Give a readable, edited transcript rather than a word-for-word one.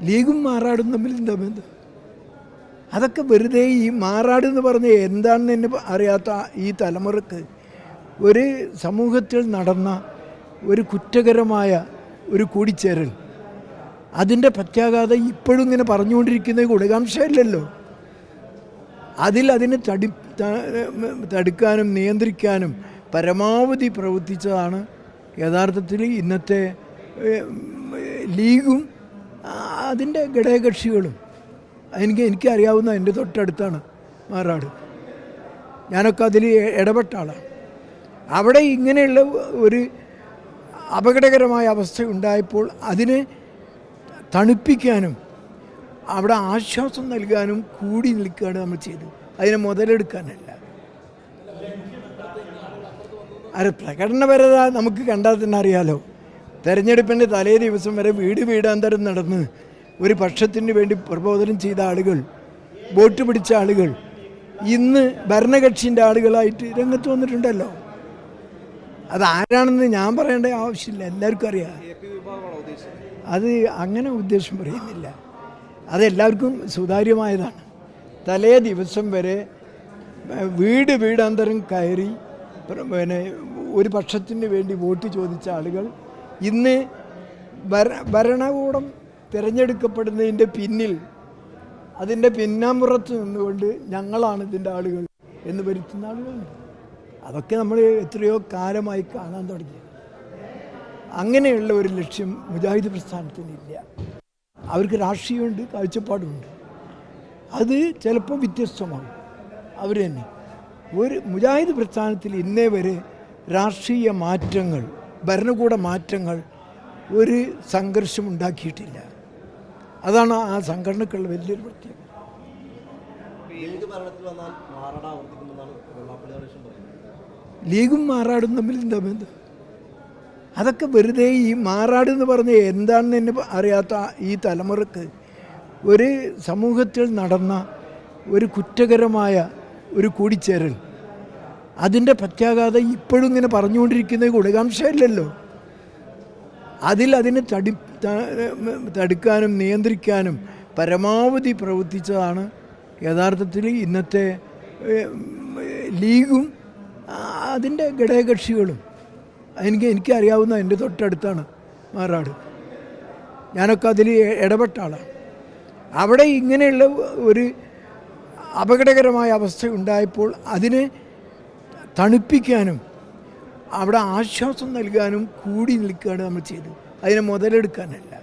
ലീഗും മാറാടും തമ്മിൽ എന്താ ബന്ധം? അതൊക്കെ വെറുതെ ഈ മാറാടെന്ന് പറഞ്ഞ് എന്താണെന്ന് തന്നെ അറിയാത്ത ഈ തലമുറക്ക് ഒരു സമൂഹത്തിൽ നടന്ന ഒരു കുറ്റകരമായ ഒരു കൂടിച്ചേരൽ, അതിൻ്റെ പ്രത്യാഘാതം ഇപ്പോഴും ഇങ്ങനെ പറഞ്ഞുകൊണ്ടിരിക്കുന്നത് ഗുണകാംക്ഷയല്ലല്ലോ. അതിനെ തടുക്കാനും നിയന്ത്രിക്കാനും പരമാവധി പ്രവർത്തിച്ചതാണ് യഥാർത്ഥത്തിൽ ഇന്നത്തെ ലീഗും അതിൻ്റെ ഘടകകക്ഷികളും. എനിക്കറിയാവുന്ന എൻ്റെ തൊട്ടടുത്താണ് മാറാട്. ഞാനൊക്കെ അതിൽ ഇടപെട്ട ആളാണ്. അവിടെ ഇങ്ങനെയുള്ള ഒരു അപകടകരമായ അവസ്ഥ ഉണ്ടായപ്പോൾ അതിനെ തണുപ്പിക്കാനും അവിടെ ആശ്വാസം നൽകാനും കൂടി നിൽക്കുകയാണ് നമ്മൾ ചെയ്തത്, അതിനെ മുതലെടുക്കാനല്ല. അത് പ്രകടനപരത നമുക്ക് കണ്ടാൽ തന്നെ അറിയാലോ. തെരഞ്ഞെടുപ്പിൻ്റെ തലേ ദിവസം വരെ വീടാന്തരം നടന്ന് ഒരു പക്ഷത്തിന് വേണ്ടി പ്രബോധനം ചെയ്ത ആളുകൾ, വോട്ട് പിടിച്ച ആളുകൾ ഇന്ന് ഭരണകക്ഷിൻ്റെ ആളുകളായിട്ട് രംഗത്ത് വന്നിട്ടുണ്ടല്ലോ. അതാരാണെന്ന് ഞാൻ പറയേണ്ട ആവശ്യമില്ല, എല്ലാവർക്കും അറിയാം. അത് അങ്ങനെ ഉദ്ദേശം പറയുന്നില്ല, അതെല്ലാവർക്കും സുതാര്യമായതാണ്. തലേ ദിവസം വരെ വീടാന്തരം കയറി ഒരു പക്ഷത്തിന് വേണ്ടി വോട്ട് ചോദിച്ച ആളുകൾ ഇന്ന് ഭരണകൂടം തിരഞ്ഞെടുക്കപ്പെടുന്നതിൻ്റെ പിന്നിൽ, അതിൻ്റെ പിന്നാമ്പുറത്ത് നിന്നുകൊണ്ട് ഞങ്ങളാണ് ഇതിൻ്റെ ആളുകൾ എന്ന് വരുത്തുന്ന ആളുകളുണ്ട്. അതൊക്കെ നമ്മൾ എത്രയോ കാലമായി കാണാൻ തുടങ്ങി. അങ്ങനെയുള്ള ഒരു ലക്ഷ്യം മുജാഹിദ് പ്രസ്ഥാനത്തിനില്ല. അവർക്ക് രാഷ്ട്രീയമുണ്ട്, കാഴ്ചപ്പാടുമുണ്ട്. അത് ചിലപ്പോൾ വ്യത്യസ്തമാണ് അവർ തന്നെ. ഒരു മുജാഹിദ് പ്രസ്ഥാനത്തിൽ ഇന്നേ വരെ രാഷ്ട്രീയ മാറ്റങ്ങൾ, ഭരണകൂട മാറ്റങ്ങൾ ഒരു സംഘർഷം ഉണ്ടാക്കിയിട്ടില്ല. അതാണ് ആ സംഘടനക്കുള്ള വലിയൊരു പ്രത്യേകത. ലീഗും മാറാടും തമ്മിൽ എന്താ ബന്ധം? അതൊക്കെ വെറുതെ ഈ മാറാടെന്ന് പറഞ്ഞ് എന്താണെന്ന് തന്നെ അറിയാത്ത ഈ തലമുറക്ക് ഒരു സമൂഹത്തിൽ നടന്ന ഒരു കുറ്റകരമായ ഒരു കൂടിച്ചേരൽ, അതിൻ്റെ പ്രത്യാഘാതം ഇപ്പോഴും ഇങ്ങനെ പറഞ്ഞുകൊണ്ടിരിക്കുന്നത് ഗുണകാംക്ഷയല്ലല്ലോ. അതിനെ തടുക്കാനും നിയന്ത്രിക്കാനും പരമാവധി പ്രവർത്തിച്ചതാണ് യഥാർത്ഥത്തിൽ ഇന്നത്തെ ലീഗും അതിൻ്റെ ഘടകകക്ഷികളും. എനിക്കറിയാവുന്ന എൻ്റെ തൊട്ടടുത്താണ് മാറാട്. ഞാനൊക്കെ അതിൽ ഇടപെട്ട ആളാണ്. അവിടെ ഇങ്ങനെയുള്ള ഒരു അപകടകരമായ അവസ്ഥ ഉണ്ടായപ്പോൾ അതിനെ തണുപ്പിക്കാനും അവിടെ ആശ്വാസം നൽകാനും കൂടി നിൽക്കുകയാണ് നമ്മൾ ചെയ്തത്, അതിനെ മുതലെടുക്കാനല്ല.